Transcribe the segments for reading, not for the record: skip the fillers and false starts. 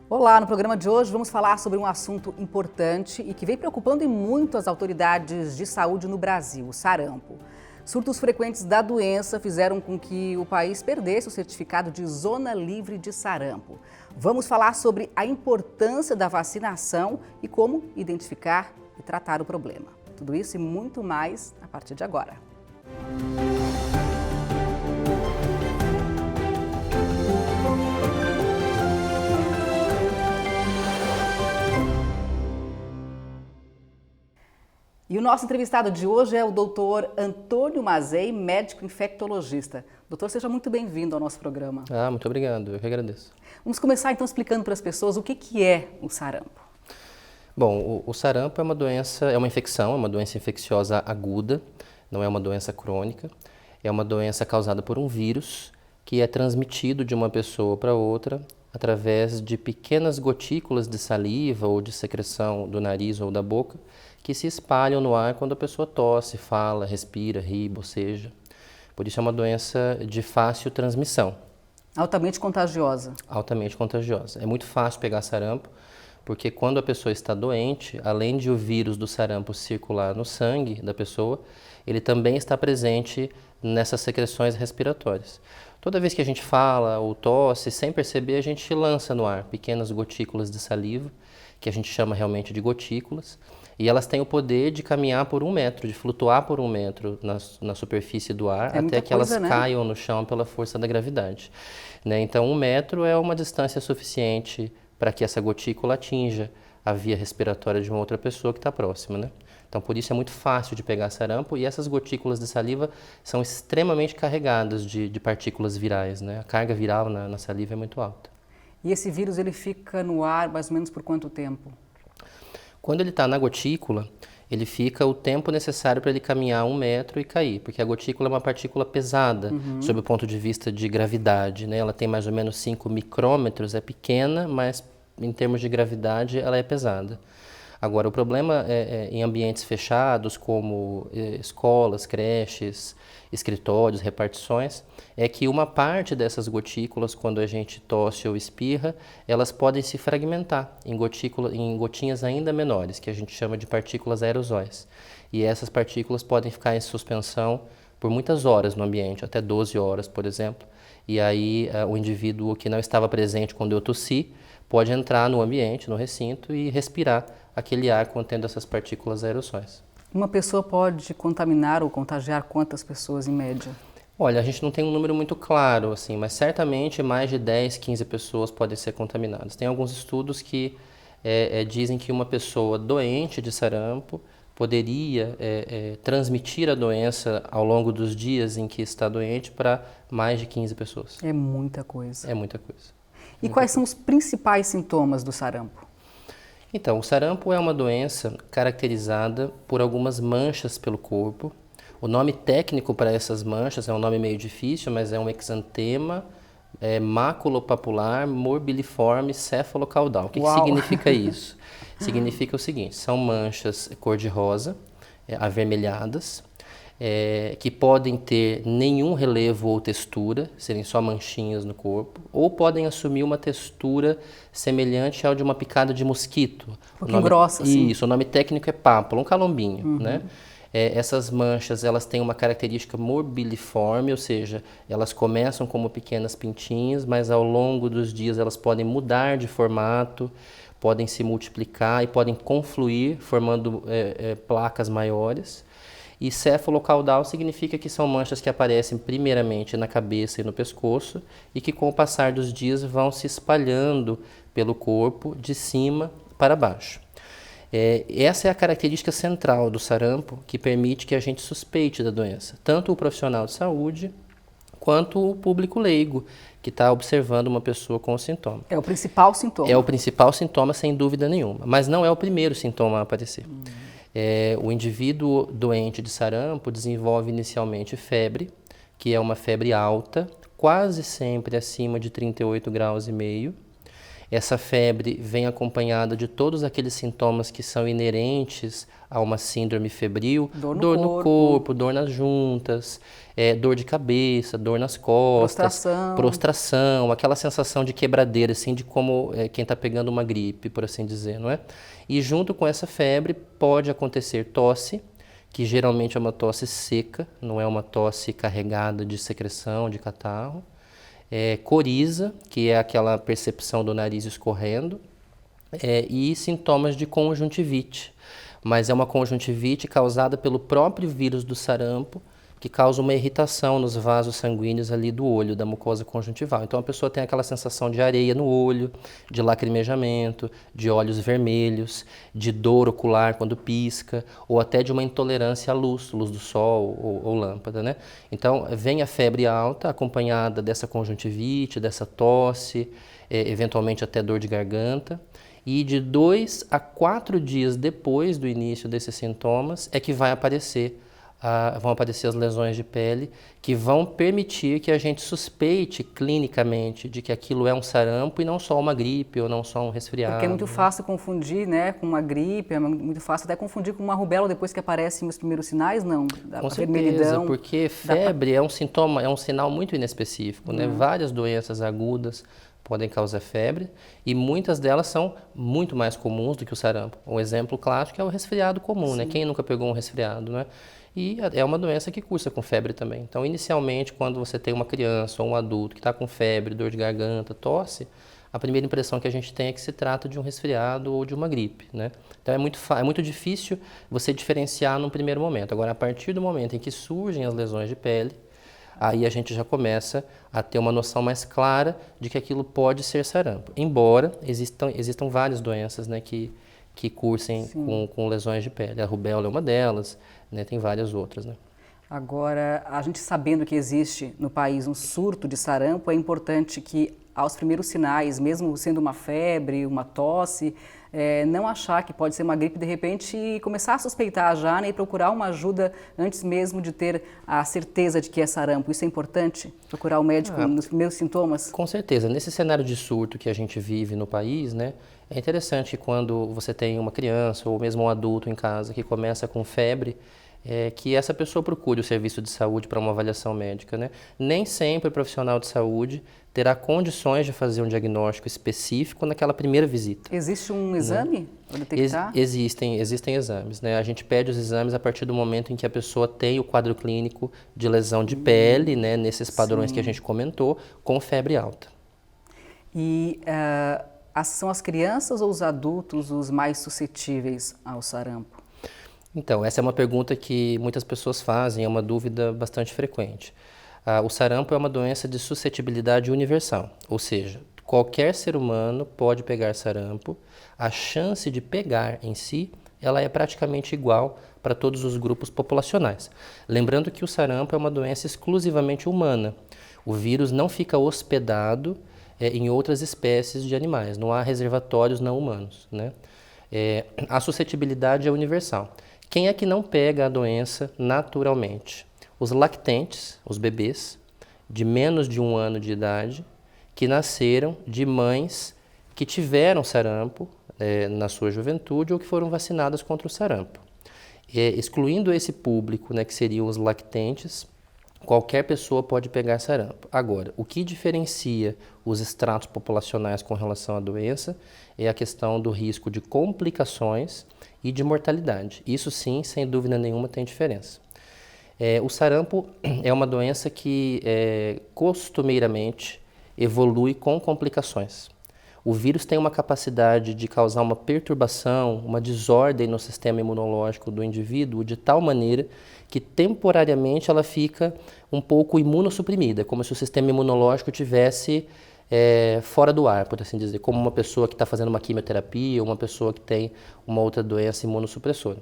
Olá, no programa de hoje vamos falar sobre um assunto importante e que vem preocupando e muito as autoridades de saúde no Brasil, o sarampo. Surtos frequentes da doença fizeram com que o país perdesse o certificado de zona livre de sarampo. Vamos falar sobre a importância da vacinação e como identificar e tratar o problema. Tudo isso e muito mais a partir de agora. E o nosso entrevistado de hoje é o doutor Antônio Mazei, médico infectologista. Doutor, seja muito bem-vindo ao nosso programa. Muito obrigado, eu que agradeço. Vamos começar então explicando para as pessoas o que é o sarampo. Bom, o sarampo é uma doença, é uma infecção, é uma doença infecciosa aguda, não é uma doença crônica. É uma doença causada por um vírus que é transmitido de uma pessoa para outra através de pequenas gotículas de saliva ou de secreção do nariz ou da boca que se espalham no ar quando a pessoa tosse, fala, respira, ri, boceja. Por isso é uma doença de fácil transmissão. Altamente contagiosa. Altamente contagiosa. É muito fácil pegar sarampo, porque quando a pessoa está doente, além de o vírus do sarampo circular no sangue da pessoa, ele também está presente nessas secreções respiratórias. Toda vez que a gente fala ou tosse, sem perceber, a gente lança no ar pequenas gotículas de saliva, que a gente chama realmente de gotículas, e elas têm o poder de caminhar por 1 metro, de flutuar por 1 metro na superfície do ar, até que elas caiam no chão pela força da gravidade. Então 1 metro é uma distância suficiente para que essa gotícula atinja a via respiratória de uma outra pessoa que está próxima, Então, por isso é muito fácil de pegar sarampo e essas gotículas de saliva são extremamente carregadas de partículas virais, A carga viral na saliva é muito alta. E esse vírus ele fica no ar mais ou menos por quanto tempo? Quando ele está na gotícula, ele fica o tempo necessário para ele caminhar 1 metro e cair, porque a gotícula é uma partícula pesada, sob o ponto de vista de gravidade, Ela tem mais ou menos 5 micrômetros, é pequena, mas em termos de gravidade ela é pesada. Agora, o problema em ambientes fechados, como escolas, creches, escritórios, repartições, é que uma parte dessas gotículas, quando a gente tosse ou espirra, elas podem se fragmentar em gotinhas ainda menores, que a gente chama de partículas aerosóis. E essas partículas podem ficar em suspensão por muitas horas no ambiente, até 12 horas, por exemplo. E aí o indivíduo que não estava presente quando eu tossi pode entrar no ambiente, no recinto, e respirar aquele ar contendo essas partículas aerossóis. Uma pessoa pode contaminar ou contagiar quantas pessoas em média? Olha, a gente não tem um número muito claro, mas certamente mais de 10, 15 pessoas podem ser contaminadas. Tem alguns estudos que dizem que uma pessoa doente de sarampo poderia transmitir a doença ao longo dos dias em que está doente para mais de 15 pessoas. É muita coisa. É muita coisa. E quais são os principais sintomas do sarampo? Então, o sarampo é uma doença caracterizada por algumas manchas pelo corpo. O nome técnico para essas manchas é um nome meio difícil, mas é um exantema maculopapular morbiliforme cefalocaudal. O que significa isso? Significa o seguinte, são manchas cor-de-rosa, avermelhadas, que podem ter nenhum relevo ou textura, serem só manchinhas no corpo, ou podem assumir uma textura semelhante ao de uma picada de mosquito. Um pouquinho grossa, assim. Isso, o nome técnico é pápula, um calombinho, essas manchas, elas têm uma característica morbiliforme, ou seja, elas começam como pequenas pintinhas, mas ao longo dos dias elas podem mudar de formato, podem se multiplicar e podem confluir, formando placas maiores. E cefalocaudal significa que são manchas que aparecem primeiramente na cabeça e no pescoço e que com o passar dos dias vão se espalhando pelo corpo de cima para baixo. Essa é a característica central do sarampo que permite que a gente suspeite da doença, tanto o profissional de saúde quanto o público leigo que está observando uma pessoa com o sintoma. É o principal sintoma. É o principal sintoma, sem dúvida nenhuma, mas não é o primeiro sintoma a aparecer. O indivíduo doente de sarampo desenvolve inicialmente febre, que é uma febre alta, quase sempre acima de 38,5 graus. Essa febre vem acompanhada de todos aqueles sintomas que são inerentes a uma síndrome febril, dor no corpo, dor nas juntas, dor de cabeça, dor nas costas, prostração, aquela sensação de quebradeira, assim, de como quem está pegando uma gripe, por assim dizer, não é? E junto com essa febre pode acontecer tosse, que geralmente é uma tosse seca, não é uma tosse carregada de secreção, de catarro. Coriza, que é aquela percepção do nariz escorrendo, e sintomas de conjuntivite. Mas é uma conjuntivite causada pelo próprio vírus do sarampo, que causa uma irritação nos vasos sanguíneos ali do olho, da mucosa conjuntival. Então a pessoa tem aquela sensação de areia no olho, de lacrimejamento, de olhos vermelhos, de dor ocular quando pisca, ou até de uma intolerância à luz do sol ou lâmpada, né? Então vem a febre alta, acompanhada dessa conjuntivite, dessa tosse, eventualmente até dor de garganta. E de 2 a 4 dias depois do início desses sintomas é que vão aparecer as lesões de pele, que vão permitir que a gente suspeite clinicamente de que aquilo é um sarampo e não só uma gripe ou não só um resfriado. Porque é muito fácil confundir, né, com uma gripe, é muito fácil até confundir com uma rubéola depois que aparecem os primeiros sinais, não? Com certeza, porque febre é um sintoma, é um sinal muito inespecífico, né? Várias doenças agudas podem causar febre e muitas delas são muito mais comuns do que o sarampo. Um exemplo clássico é o resfriado comum, né? Quem nunca pegou um resfriado, né? E é uma doença que cursa com febre também. Então, inicialmente, quando você tem uma criança ou um adulto que está com febre, dor de garganta, tosse, a primeira impressão que a gente tem é que se trata de um resfriado ou de uma gripe, né? Então, é muito difícil você diferenciar num primeiro momento. Agora, a partir do momento em que surgem as lesões de pele, aí a gente já começa a ter uma noção mais clara de que aquilo pode ser sarampo. Embora existam várias doenças, né, que cursem com lesões de pele. A rubéola é uma delas, né, tem várias outras, né? Agora, a gente sabendo que existe no país um surto de sarampo, é importante que aos primeiros sinais, mesmo sendo uma febre, uma tosse, não achar que pode ser uma gripe de repente e começar a suspeitar já, né, e procurar uma ajuda antes mesmo de ter a certeza de que é sarampo. Isso é importante? Procurar o médico nos primeiros sintomas? Com certeza. Nesse cenário de surto que a gente vive no país, né, é interessante quando você tem uma criança ou mesmo um adulto em casa que começa com febre, que essa pessoa procure o serviço de saúde para uma avaliação médica, né? Nem sempre o profissional de saúde terá condições de fazer um diagnóstico específico naquela primeira visita. Existe um exame para detectar? Existem exames, né? A gente pede os exames a partir do momento em que a pessoa tem o quadro clínico de lesão de pele, né? Nesses padrões que a gente comentou, com febre alta. E são as crianças ou os adultos os mais suscetíveis ao sarampo? Então, essa é uma pergunta que muitas pessoas fazem, é uma dúvida bastante frequente. O sarampo é uma doença de suscetibilidade universal, ou seja, qualquer ser humano pode pegar sarampo, a chance de pegar em si, ela é praticamente igual para todos os grupos populacionais. Lembrando que o sarampo é uma doença exclusivamente humana, o vírus não fica hospedado em outras espécies de animais, não há reservatórios não humanos, né? A suscetibilidade é universal. Quem é que não pega a doença naturalmente? Os lactentes, os bebês, de menos de 1 ano de idade, que nasceram de mães que tiveram sarampo na sua juventude ou que foram vacinadas contra o sarampo. Excluindo esse público, né, que seriam os lactentes, qualquer pessoa pode pegar sarampo. Agora, o que diferencia os estratos populacionais com relação à doença é a questão do risco de complicações e de mortalidade. Isso sim, sem dúvida nenhuma, tem diferença. O sarampo é uma doença que costumeiramente evolui com complicações. O vírus tem uma capacidade de causar uma perturbação, uma desordem no sistema imunológico do indivíduo de tal maneira que temporariamente ela fica um pouco imunossuprimida, como se o sistema imunológico tivesse fora do ar, por assim dizer, como uma pessoa que está fazendo uma quimioterapia ou uma pessoa que tem uma outra doença imunossupressora.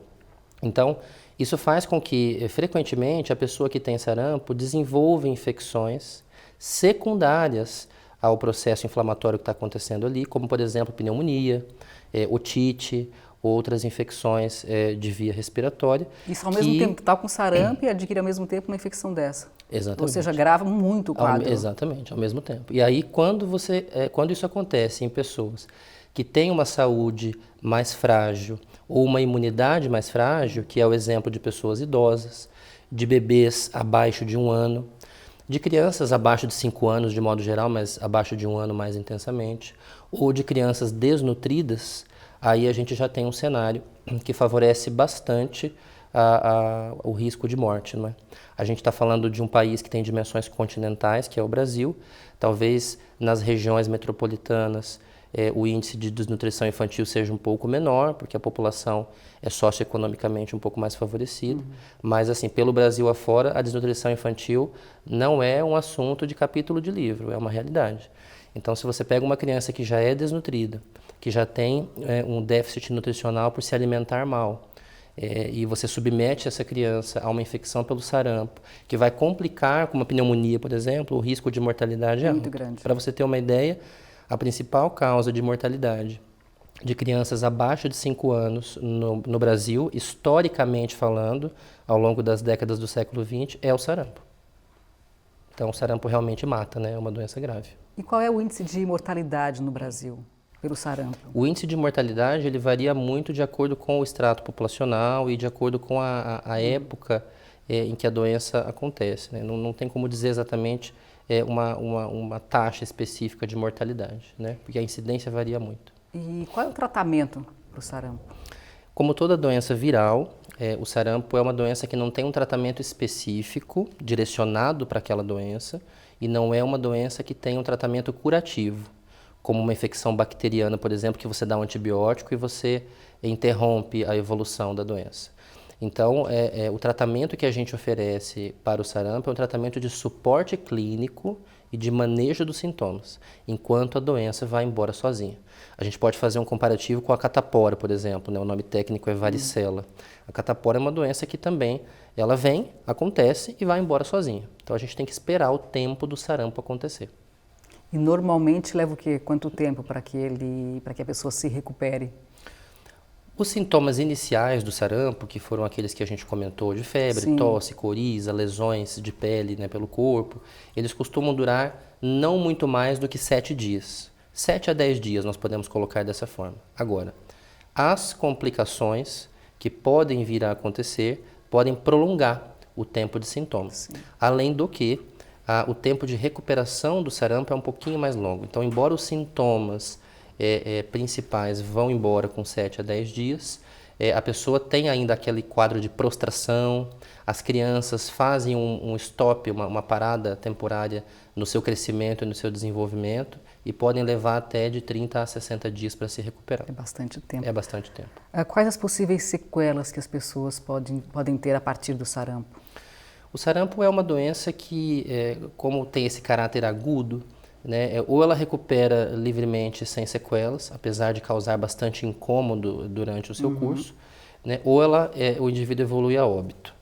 Então, isso faz com que, frequentemente, a pessoa que tem sarampo desenvolva infecções secundárias ao processo inflamatório que está acontecendo ali, como, por exemplo, pneumonia, otite, outras infecções de via respiratória. Isso ao mesmo tempo que está com sarampo e adquire ao mesmo tempo uma infecção dessa? Exatamente. Ou seja, agrava muito o quadro. Exatamente, ao mesmo tempo. E aí, quando isso acontece em pessoas que têm uma saúde mais frágil ou uma imunidade mais frágil, que é o exemplo de pessoas idosas, de bebês abaixo de 1 ano, de crianças abaixo de 5 anos de modo geral, mas abaixo de 1 ano mais intensamente, ou de crianças desnutridas, aí a gente já tem um cenário que favorece bastante o risco de morte. Não é? A gente está falando de um país que tem dimensões continentais, que é o Brasil. Talvez nas regiões metropolitanas o índice de desnutrição infantil seja um pouco menor, porque a população é socioeconomicamente um pouco mais favorecida. Mas, assim, pelo Brasil afora, a desnutrição infantil não é um assunto de capítulo de livro, é uma realidade. Então, se você pega uma criança que já é desnutrida, que já tem um déficit nutricional por se alimentar mal, e você submete essa criança a uma infecção pelo sarampo, que vai complicar, com uma pneumonia, por exemplo, o risco de mortalidade é muito alto. grande. Para você ter uma ideia, a principal causa de mortalidade de crianças abaixo de 5 anos no Brasil, historicamente falando, ao longo das décadas do século XX, é o sarampo. Então, o sarampo realmente mata, né? É uma doença grave. E qual é o índice de mortalidade no Brasil pelo sarampo? O índice de mortalidade ele varia muito de acordo com o extrato populacional e de acordo com a época em que a doença acontece. Né? Não tem como dizer exatamente uma taxa específica de mortalidade, né? Porque a incidência varia muito. E qual é o tratamento para o sarampo? Como toda doença viral, o sarampo é uma doença que não tem um tratamento específico direcionado para aquela doença e não é uma doença que tem um tratamento curativo, como uma infecção bacteriana, por exemplo, que você dá um antibiótico e você interrompe a evolução da doença. Então, o tratamento que a gente oferece para o sarampo é um tratamento de suporte clínico e de manejo dos sintomas, enquanto a doença vai embora sozinha. A gente pode fazer um comparativo com a catapora, por exemplo, né? O nome técnico é varicela. A catapora é uma doença que também, ela vem, acontece e vai embora sozinha. Então a gente tem que esperar o tempo do sarampo acontecer. E normalmente leva o quê? Quanto tempo para que a pessoa se recupere? Os sintomas iniciais do sarampo, que foram aqueles que a gente comentou, de febre, Sim. tosse, coriza, lesões de pele, né, pelo corpo, eles costumam durar não muito mais do que 7 dias. 7 a 10 dias nós podemos colocar dessa forma. Agora, as complicações que podem vir a acontecer podem prolongar o tempo de sintomas. Sim. Além do que, o tempo de recuperação do sarampo é um pouquinho mais longo. Então, embora os sintomas principais vão embora com 7 a 10 dias, a pessoa tem ainda aquele quadro de prostração, as crianças fazem um stop, uma parada temporária no seu crescimento e no seu desenvolvimento e podem levar até de 30 a 60 dias para se recuperar. É bastante tempo. É bastante tempo. Quais as possíveis sequelas que as pessoas podem ter a partir do sarampo? O sarampo é uma doença que, como tem esse caráter agudo, né, ou ela recupera livremente sem sequelas, apesar de causar bastante incômodo durante o seu curso, né, ou o indivíduo evolui a óbito.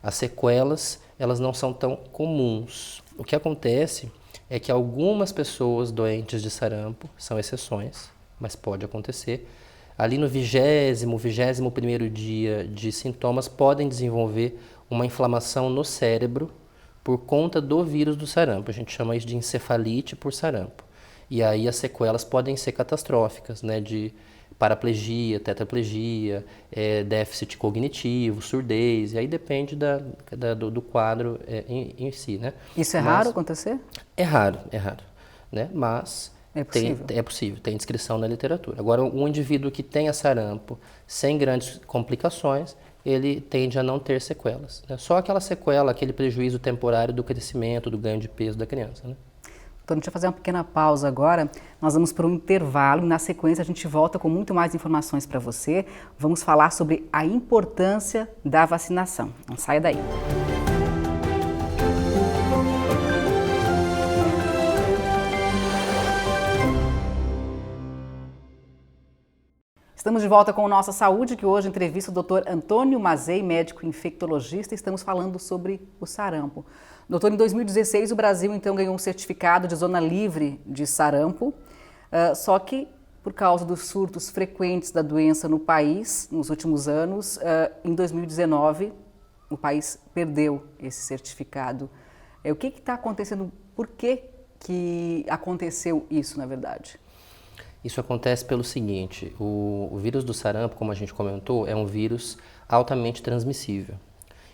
As sequelas, elas não são tão comuns. O que acontece é que algumas pessoas doentes de sarampo, são exceções, mas pode acontecer, ali no 21º dia de sintomas, podem desenvolver uma inflamação no cérebro por conta do vírus do sarampo. A gente chama isso de encefalite por sarampo. E aí as sequelas podem ser catastróficas, né, de paraplegia, tetraplegia, déficit cognitivo, surdez, e aí depende do quadro em si, né? Isso é raro acontecer? É raro, né? Mas é possível. É possível, tem descrição na literatura. Agora, um indivíduo que tenha sarampo sem grandes complicações, ele tende a não ter sequelas, né? Só aquela sequela, aquele prejuízo temporário do crescimento, do ganho de peso da criança, né? Então, a gente vai fazer uma pequena pausa agora, nós vamos para um intervalo e na sequência a gente volta com muito mais informações para você. Vamos falar sobre a importância da vacinação. Não saia daí. Estamos de volta com o Nossa Saúde, que hoje entrevista o Dr. Antônio Mazei, médico infectologista, e estamos falando sobre o sarampo. Doutor, em 2016 o Brasil então ganhou um certificado de zona livre de sarampo, só que por causa dos surtos frequentes da doença no país nos últimos anos, em 2019 o país perdeu esse certificado. O que está acontecendo? Por que aconteceu isso, na verdade? Isso acontece pelo seguinte, o vírus do sarampo, como a gente comentou, é um vírus altamente transmissível.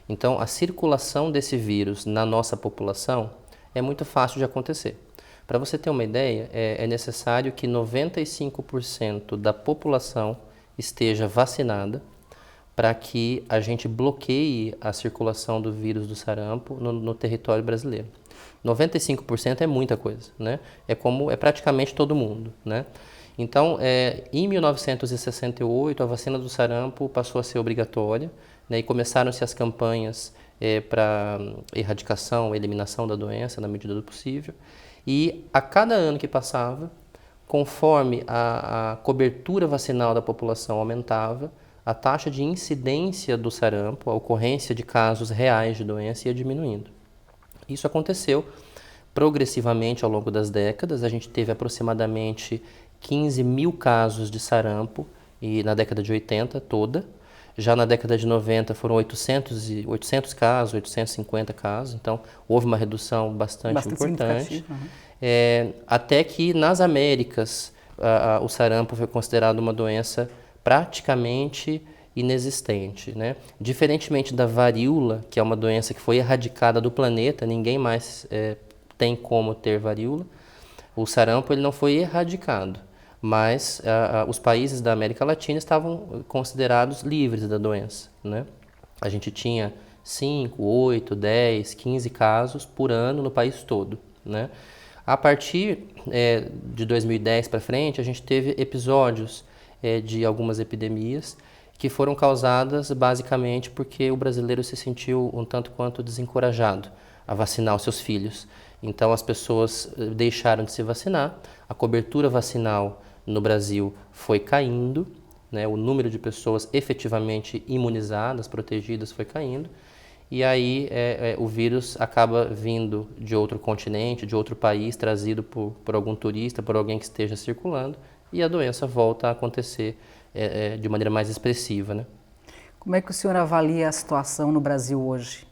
Então, a circulação desse vírus na nossa população é muito fácil de acontecer. Para você ter uma ideia, é necessário que 95% da população esteja vacinada para que a gente bloqueie a circulação do vírus do sarampo no território brasileiro. 95% é muita coisa, né? É praticamente todo mundo, né? Então, em 1968, a vacina do sarampo passou a ser obrigatória, né, e começaram-se as campanhas para erradicação, eliminação da doença na medida do possível. E a cada ano que passava, conforme a cobertura vacinal da população aumentava, a taxa de incidência do sarampo, a ocorrência de casos reais de doença ia diminuindo. Isso aconteceu progressivamente ao longo das décadas. A gente teve aproximadamente 15 mil casos de sarampo e na década de 80 toda. Já na década de 90 foram 800 casos, 850 casos, então houve uma redução bastante importante. Até que nas Américas o sarampo foi considerado uma doença praticamente inexistente, né? Diferentemente da varíola, que é uma doença que foi erradicada do planeta, ninguém mais tem como ter varíola, o sarampo ele não foi erradicado, mas os países da América Latina estavam considerados livres da doença, né? A gente tinha 5, 8, 10, 15 casos por ano no país todo, né? A partir de 2010 para frente, a gente teve episódios de algumas epidemias que foram causadas basicamente porque o brasileiro se sentiu um tanto quanto desencorajado a vacinar os seus filhos. Então as pessoas deixaram de se vacinar, a cobertura vacinal no Brasil foi caindo, né? O número de pessoas efetivamente imunizadas, protegidas foi caindo, e aí o vírus acaba vindo de outro continente, de outro país, trazido por algum turista, por alguém que esteja circulando, e a doença volta a acontecer de maneira mais expressiva, né? Como é que o senhor avalia a situação no Brasil hoje?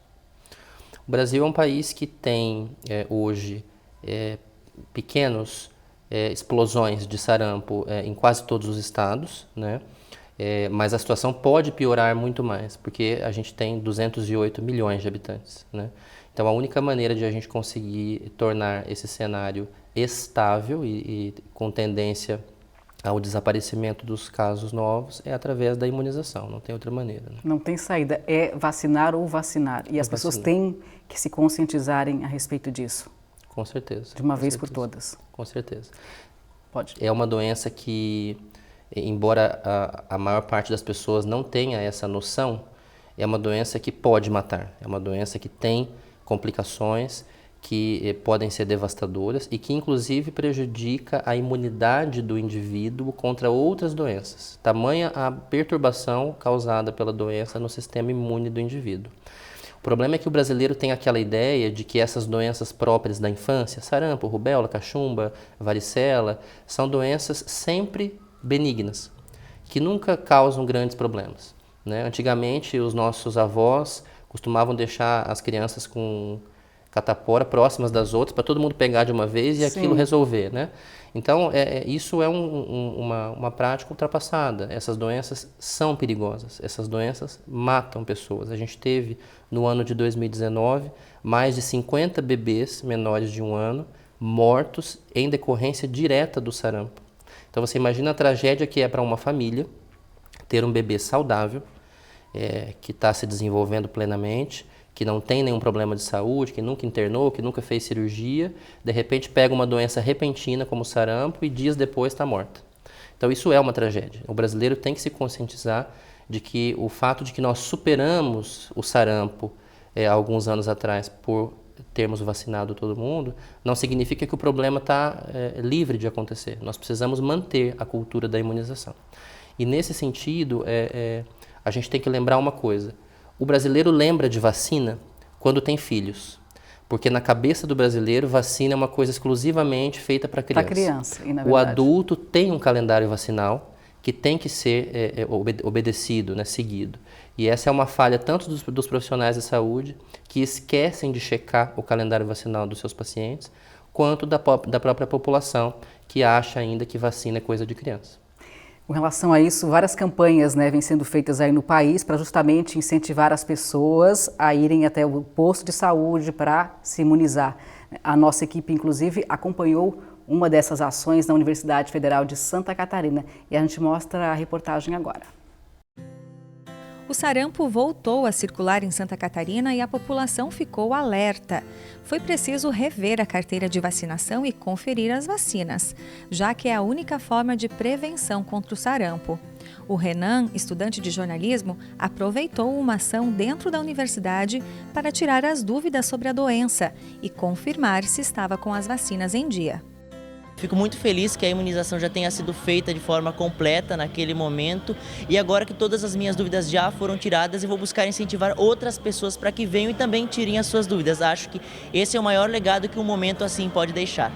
O Brasil é um país que tem hoje pequenos explosões de sarampo em quase todos os estados, né? Mas a situação pode piorar muito mais, porque a gente tem 208 milhões de habitantes, né? Então a única maneira de a gente conseguir tornar esse cenário estável e com tendência ao desaparecimento dos casos novos é através da imunização, não tem outra maneira, né? Não tem saída, é vacinar ou vacinar. E as pessoas têm que se conscientizarem a respeito disso. Com certeza. De uma vez por todas. Com certeza. Pode. É uma doença que, embora a maior parte das pessoas não tenha essa noção, é uma doença que pode matar. É uma doença que tem complicações que podem ser devastadoras e que inclusive prejudica a imunidade do indivíduo contra outras doenças. Tamanha a perturbação causada pela doença no sistema imune do indivíduo. O problema é que o brasileiro tem aquela ideia de que essas doenças próprias da infância, sarampo, rubéola, cachumba, varicela, são doenças sempre benignas, que nunca causam grandes problemas, né? Antigamente, os nossos avós costumavam deixar as crianças com catapora próximas das outras para todo mundo pegar de uma vez e aquilo resolver, né? Então, isso é uma prática ultrapassada. Essas doenças são perigosas, essas doenças matam pessoas. A gente teve, no ano de 2019, mais de 50 bebês menores de 1 ano mortos em decorrência direta do sarampo. Então, você imagina a tragédia que é para uma família ter um bebê saudável, que está se desenvolvendo plenamente, que não tem nenhum problema de saúde, que nunca internou, que nunca fez cirurgia, de repente pega uma doença repentina como o sarampo e dias depois está morta. Então isso é uma tragédia. O brasileiro tem que se conscientizar de que o fato de que nós superamos o sarampo há alguns anos atrás por termos vacinado todo mundo, não significa que o problema está livre de acontecer. Nós precisamos manter a cultura da imunização. E nesse sentido, a gente tem que lembrar uma coisa. O brasileiro lembra de vacina quando tem filhos, porque na cabeça do brasileiro vacina é uma coisa exclusivamente feita para criança. Para criança, e na verdade. O adulto tem um calendário vacinal que tem que ser obedecido, né, seguido. E essa é uma falha tanto dos profissionais da saúde, que esquecem de checar o calendário vacinal dos seus pacientes, quanto da própria população, que acha ainda que vacina é coisa de criança. Com relação a isso, várias campanhas, né, vêm sendo feitas aí no país para justamente incentivar as pessoas a irem até o posto de saúde para se imunizar. A nossa equipe, inclusive, acompanhou uma dessas ações na Universidade Federal de Santa Catarina e a gente mostra a reportagem agora. O sarampo voltou a circular em Santa Catarina e a população ficou alerta. Foi preciso rever a carteira de vacinação e conferir as vacinas, já que é a única forma de prevenção contra o sarampo. O Renan, estudante de jornalismo, aproveitou uma ação dentro da universidade para tirar as dúvidas sobre a doença e confirmar se estava com as vacinas em dia. Fico muito feliz que a imunização já tenha sido feita de forma completa naquele momento e agora que todas as minhas dúvidas já foram tiradas, eu vou buscar incentivar outras pessoas para que venham e também tirem as suas dúvidas. Acho que esse é o maior legado que um momento assim pode deixar.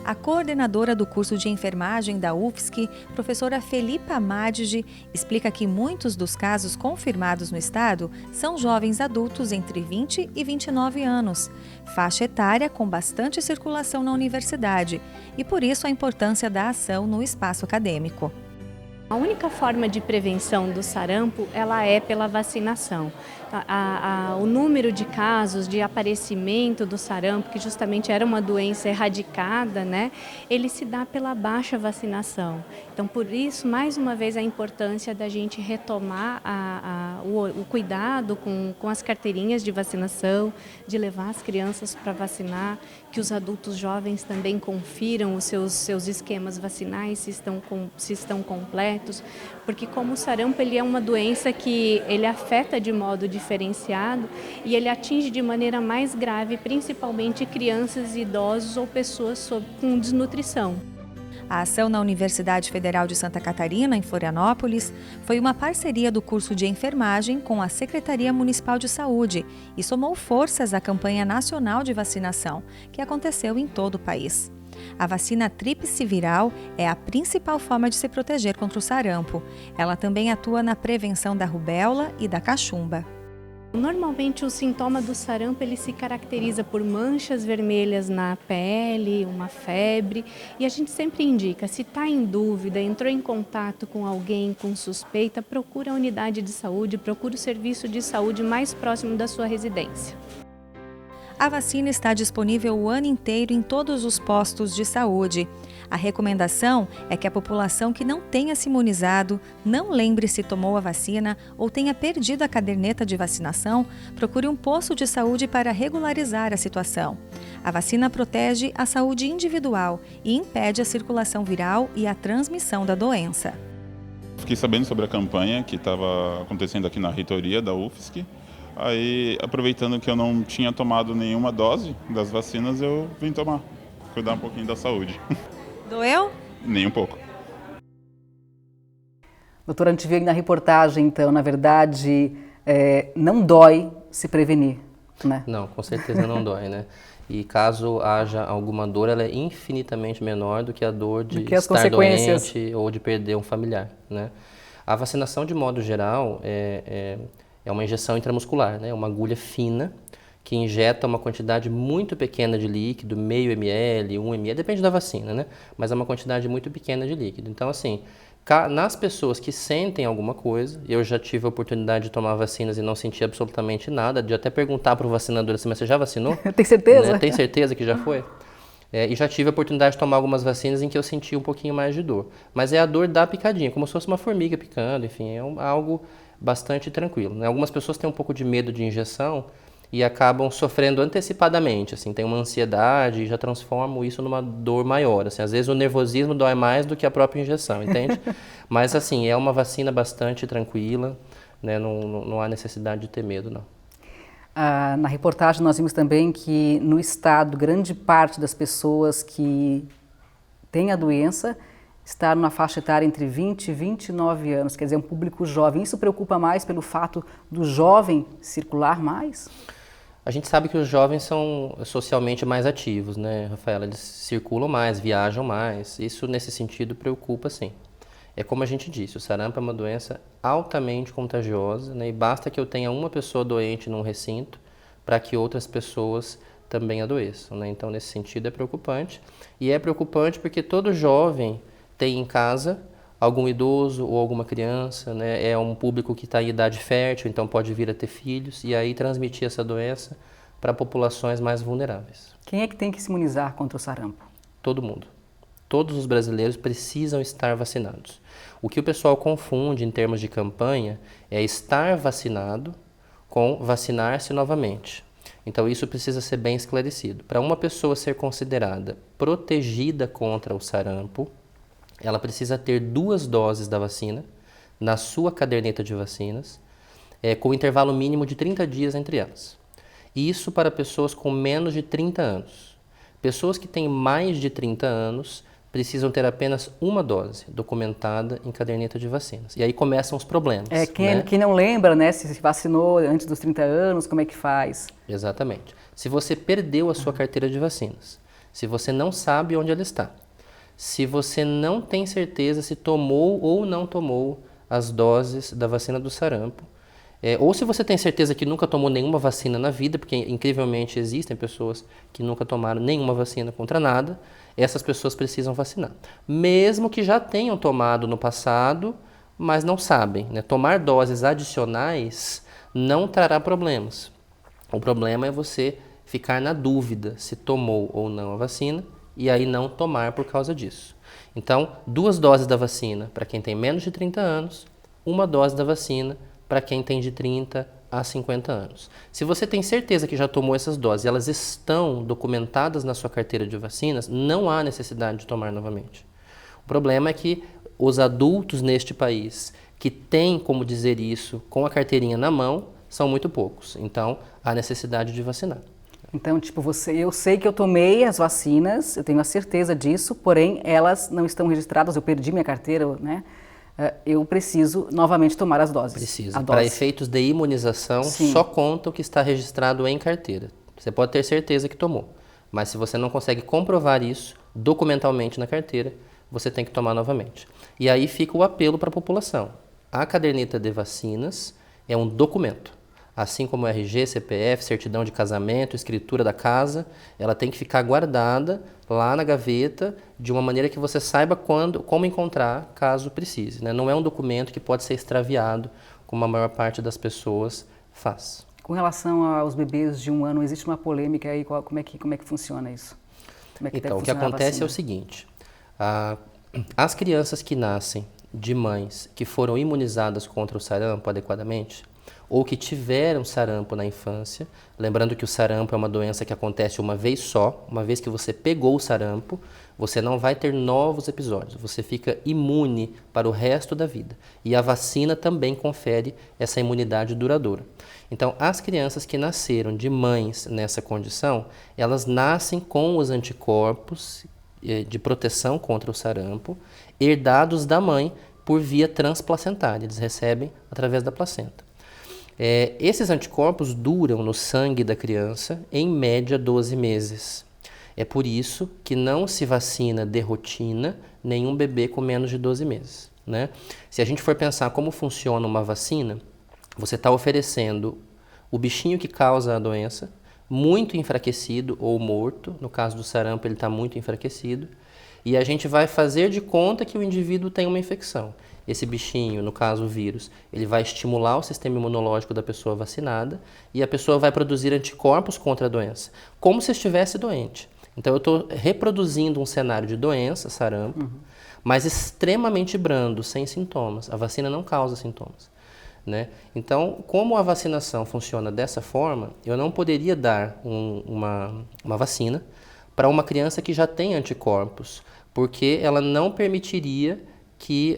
A coordenadora do curso de enfermagem da UFSC, professora Felipa Madge, explica que muitos dos casos confirmados no estado são jovens adultos entre 20 e 29 anos, faixa etária com bastante circulação na universidade, e por isso a importância da ação no espaço acadêmico. A única forma de prevenção do sarampo, ela é pela vacinação. O número de casos de aparecimento do sarampo, que justamente era uma doença erradicada, né, ele se dá pela baixa vacinação. Então, por isso, mais uma vez, a importância da gente retomar o cuidado com as carteirinhas de vacinação, de levar as crianças para vacinar, que os adultos jovens também confiram os seus esquemas vacinais, se estão completos, porque como o sarampo ele é uma doença que ele afeta de modo diferenciado e ele atinge de maneira mais grave, principalmente crianças, idosos ou pessoas com desnutrição. A ação na Universidade Federal de Santa Catarina, em Florianópolis, foi uma parceria do curso de enfermagem com a Secretaria Municipal de Saúde e somou forças à campanha nacional de vacinação, que aconteceu em todo o país. A vacina tríplice viral é a principal forma de se proteger contra o sarampo. Ela também atua na prevenção da rubéola e da cachumba. Normalmente o sintoma do sarampo ele se caracteriza por manchas vermelhas na pele, uma febre, e a gente sempre indica, se está em dúvida, entrou em contato com alguém com suspeita, procura a unidade de saúde, procura o serviço de saúde mais próximo da sua residência. A vacina está disponível o ano inteiro em todos os postos de saúde. A recomendação é que a população que não tenha se imunizado, não lembre se tomou a vacina ou tenha perdido a caderneta de vacinação, procure um posto de saúde para regularizar a situação. A vacina protege a saúde individual e impede a circulação viral e a transmissão da doença. Fiquei sabendo sobre a campanha que estava acontecendo aqui na reitoria da UFSC. Aí, aproveitando que eu não tinha tomado nenhuma dose das vacinas, eu vim tomar, cuidar um pouquinho da saúde. Doeu? Nem um pouco. Doutora, a gente viu aí na reportagem, então, na verdade, não dói se prevenir, né? Não, com certeza não dói, né? E caso haja alguma dor, ela é infinitamente menor do que a dor de estar doente ou de perder um familiar, né? A vacinação, de modo geral, é uma injeção intramuscular, né? Uma agulha fina que injeta uma quantidade muito pequena de líquido, meio ml, 1 ml, depende da vacina, né? Mas é uma quantidade muito pequena de líquido. Então, assim, nas pessoas que sentem alguma coisa, eu já tive a oportunidade de tomar vacinas e não senti absolutamente nada, de até perguntar para o vacinador assim, mas você já vacinou? Tem certeza? Né? Tem certeza que já foi? E já tive a oportunidade de tomar algumas vacinas em que eu senti um pouquinho mais de dor. Mas é a dor da picadinha, como se fosse uma formiga picando, enfim, é algo bastante tranquilo, né? Algumas pessoas têm um pouco de medo de injeção e acabam sofrendo antecipadamente, assim, tem uma ansiedade e já transformam isso numa dor maior, assim, às vezes o nervosismo dói mais do que a própria injeção, entende? Mas, assim, é uma vacina bastante tranquila, né? Não há necessidade de ter medo, não. Na reportagem nós vimos também que no estado grande parte das pessoas que têm a doença está numa faixa etária entre 20 e 29 anos, quer dizer, um público jovem. Isso preocupa mais pelo fato do jovem circular mais? A gente sabe que os jovens são socialmente mais ativos, né, Rafaela? Eles circulam mais, viajam mais. Isso, nesse sentido, preocupa, sim. É como a gente disse, o sarampo é uma doença altamente contagiosa, né? E basta que eu tenha uma pessoa doente num recinto para que outras pessoas também adoeçam, né? Então, nesse sentido, é preocupante. E é preocupante porque todo jovem tem em casa algum idoso ou alguma criança, né? É um público que está em idade fértil, então pode vir a ter filhos e aí transmitir essa doença para populações mais vulneráveis. Quem é que tem que se imunizar contra o sarampo? Todo mundo. Todos os brasileiros precisam estar vacinados. O que o pessoal confunde em termos de campanha é estar vacinado com vacinar-se novamente. Então isso precisa ser bem esclarecido. Para uma pessoa ser considerada protegida contra o sarampo, ela precisa ter 2 doses da vacina na sua caderneta de vacinas, com intervalo mínimo de 30 dias entre elas. Isso para pessoas com menos de 30 anos. Pessoas que têm mais de 30 anos precisam ter apenas uma dose documentada em caderneta de vacinas. E aí começam os problemas. Quem não lembra, né, se vacinou antes dos 30 anos, como é que faz? Exatamente. Se você perdeu a sua carteira de vacinas, se você não sabe onde ela está, se você não tem certeza se tomou ou não tomou as doses da vacina do sarampo, ou se você tem certeza que nunca tomou nenhuma vacina na vida, porque incrivelmente existem pessoas que nunca tomaram nenhuma vacina contra nada, essas pessoas precisam vacinar. Mesmo que já tenham tomado no passado, mas não sabem, né? Tomar doses adicionais não trará problemas. O problema é você ficar na dúvida se tomou ou não a vacina e aí não tomar por causa disso. Então, 2 doses da vacina para quem tem menos de 30 anos, 1 dose da vacina para quem tem de 30 a 50 anos. Se você tem certeza que já tomou essas doses e elas estão documentadas na sua carteira de vacinas, não há necessidade de tomar novamente. O problema é que os adultos neste país que têm como dizer isso com a carteirinha na mão são muito poucos. Então, há necessidade de vacinar. Então, eu sei que eu tomei as vacinas, eu tenho a certeza disso, porém elas não estão registradas, eu perdi minha carteira, né? Eu preciso novamente tomar as doses. Precisa. Para efeitos de imunização, sim, só conta o que está registrado em carteira. Você pode ter certeza que tomou, mas se você não consegue comprovar isso documentalmente na carteira, você tem que tomar novamente. E aí fica o apelo para a população. A caderneta de vacinas é um documento. Assim como RG, CPF, certidão de casamento, escritura da casa, ela tem que ficar guardada lá na gaveta de uma maneira que você saiba como encontrar caso precise, né? Não é um documento que pode ser extraviado, como a maior parte das pessoas faz. Com relação aos bebês de 1 ano, existe uma polêmica aí, como é que funciona isso? Então, o que acontece é o seguinte, as crianças que nascem de mães que foram imunizadas contra o sarampo adequadamente, ou que tiveram sarampo na infância, lembrando que o sarampo é uma doença que acontece uma vez só, uma vez que você pegou o sarampo, você não vai ter novos episódios, você fica imune para o resto da vida. E a vacina também confere essa imunidade duradoura. Então, as crianças que nasceram de mães nessa condição, elas nascem com os anticorpos de proteção contra o sarampo, herdados da mãe por via transplacentária, eles recebem através da placenta. Esses anticorpos duram no sangue da criança em média 12 meses. É por isso que não se vacina de rotina nenhum bebê com menos de 12 meses, né? Se a gente for pensar como funciona uma vacina, você está oferecendo o bichinho que causa a doença, muito enfraquecido ou morto, no caso do sarampo ele está muito enfraquecido, e a gente vai fazer de conta que o indivíduo tem uma infecção. Esse bichinho, no caso o vírus, ele vai estimular o sistema imunológico da pessoa vacinada e a pessoa vai produzir anticorpos contra a doença, como se estivesse doente. Então eu estou reproduzindo um cenário de doença, sarampo, mas extremamente brando, sem sintomas. A vacina não causa sintomas, né? Então, como a vacinação funciona dessa forma, eu não poderia dar uma vacina para uma criança que já tem anticorpos, porque ela não permitiria que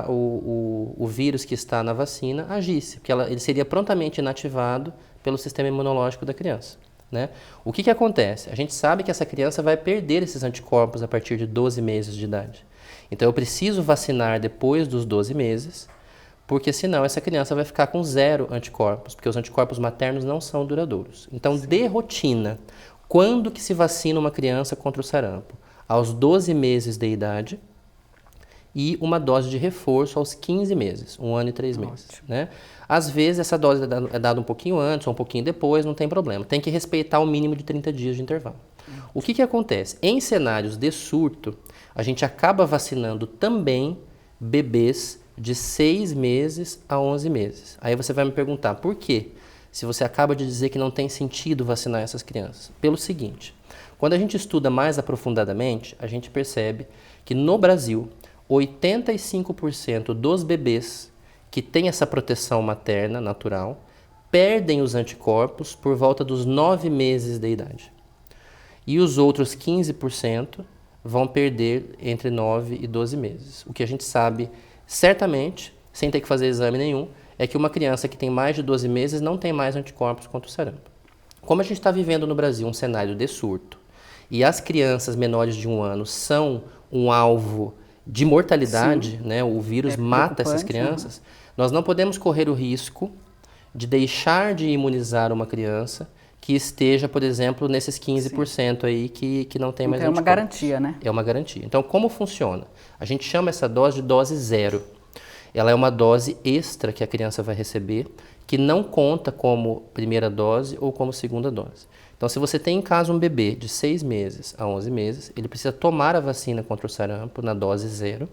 o vírus que está na vacina agisse, porque ele seria prontamente inativado pelo sistema imunológico da criança, né? O que acontece? A gente sabe que essa criança vai perder esses anticorpos a partir de 12 meses de idade. Então eu preciso vacinar depois dos 12 meses, porque senão essa criança vai ficar com 0 anticorpos, porque os anticorpos maternos não são duradouros. Então, de rotina, quando que se vacina uma criança contra o sarampo? Aos 12 meses de idade e uma dose de reforço aos 15 meses, 1 ano e 3 meses. Né? Às vezes essa dose é dada um pouquinho antes ou um pouquinho depois, não tem problema. Tem que respeitar o mínimo de 30 dias de intervalo. O que acontece? Em cenários de surto, a gente acaba vacinando também bebês de 6 meses a 11 meses. Aí você vai me perguntar, por quê? Se você acaba de dizer que não tem sentido vacinar essas crianças. Pelo seguinte, quando a gente estuda mais aprofundadamente, a gente percebe que no Brasil, 85% dos bebês que têm essa proteção materna natural perdem os anticorpos por volta dos 9 meses de idade. E os outros 15% vão perder entre 9 e 12 meses. O que a gente sabe certamente, sem ter que fazer exame nenhum, é que uma criança que tem mais de 12 meses não tem mais anticorpos contra o sarampo. Como a gente está vivendo no Brasil um cenário de surto e as crianças menores de 1 ano são um alvo de mortalidade, né? O vírus mata essas crianças, nós não podemos correr o risco de deixar de imunizar uma criança que esteja, por exemplo, nesses 15% aí que não tem mais anticorpos. É uma garantia, né? É uma garantia. Então, como funciona? A gente chama essa dose de dose zero. Ela é uma dose extra que a criança vai receber, que não conta como primeira dose ou como segunda dose. Então, se você tem em casa um bebê de 6 meses a 11 meses, ele precisa tomar a vacina contra o sarampo na dose zero,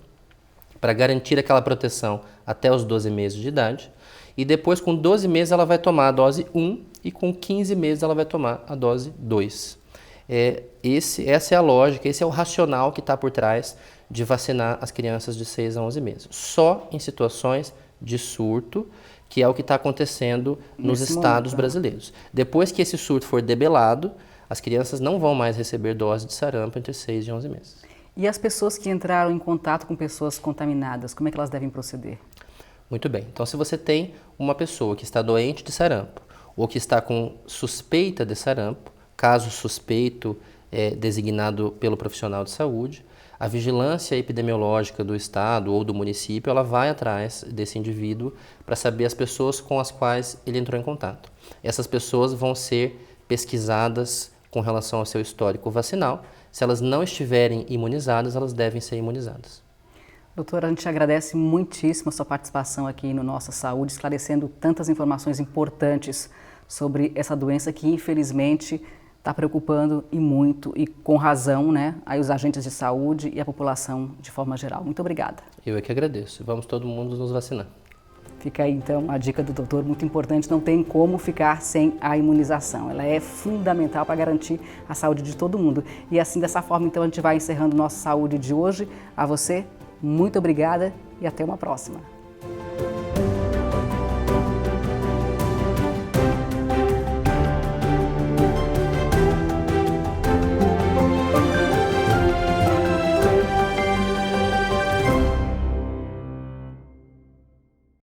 para garantir aquela proteção até os 12 meses de idade. E depois, com 12 meses, ela vai tomar a dose 1 e com 15 meses ela vai tomar a dose 2. Essa é a lógica, esse é o racional que está por trás de vacinar as crianças de 6 a 11 meses. Só em situações de surto, que é o que está acontecendo nos estados brasileiros. Depois que esse surto for debelado, as crianças não vão mais receber dose de sarampo entre 6 e 11 meses. E as pessoas que entraram em contato com pessoas contaminadas, como é que elas devem proceder? Muito bem. Então, se você tem uma pessoa que está doente de sarampo ou que está com suspeita de sarampo, caso suspeito designado pelo profissional de saúde, a vigilância epidemiológica do estado ou do município, ela vai atrás desse indivíduo para saber as pessoas com as quais ele entrou em contato. Essas pessoas vão ser pesquisadas com relação ao seu histórico vacinal. Se elas não estiverem imunizadas, elas devem ser imunizadas. Doutora, a gente agradece muitíssimo a sua participação aqui no Nossa Saúde, esclarecendo tantas informações importantes sobre essa doença que, infelizmente, está preocupando e muito, e com razão, né, aí os agentes de saúde e a população de forma geral. Muito obrigada. Eu é que agradeço. Vamos todo mundo nos vacinar. Fica aí, então, a dica do doutor, muito importante, não tem como ficar sem a imunização. Ela é fundamental para garantir a saúde de todo mundo. E assim, dessa forma, então, a gente vai encerrando Nossa Saúde de hoje. A você, muito obrigada e até uma próxima.